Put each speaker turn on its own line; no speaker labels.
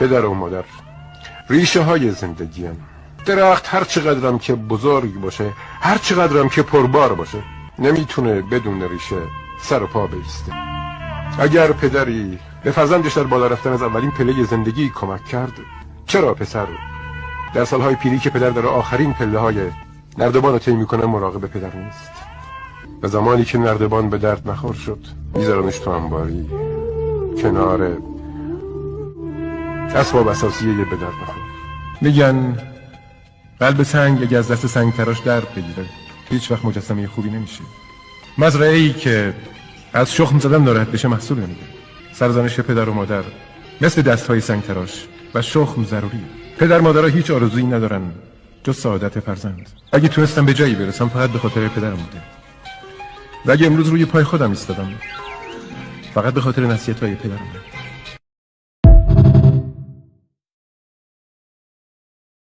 پدر و مادر ریشه های زندگی هم. درخت هر چقدرم که بزرگ باشه، هر چقدرم که پربار باشه، نمیتونه بدون ریشه سر و پا بایسته. اگر پدری به فرزندش در بالا رفتن از اولین پله زندگی کمک کرد، چرا پسر در سالهای پیری که پدر در آخرین پله های نردبان رو طی میکنه مراقب پدر نیست؟ و زمانی که نردبان به درد نخور شد میذارمش تو انباری کنار اسباب اساسیه به درد نخور. میگن قلب سنگ اگه از دست سنگ تراش درد بگیره هیچ وقت مجسمه خوبی نمیشه. مزرعه ای که از شخم زدن ناراحت بشه محصول نمیده. سرزنش پدر و مادر مثل دستهای سنگ تراش و شخم ضروریه. پدر مادرها هیچ آرزویی ندارن جز سعادت فرزند. اگه تونستم به جایی برسم فقط به خاطر پدرم بوده. و اگه امروز روی پای خودم ایستادم فقط به خاطر نصیحت‌های پدرم.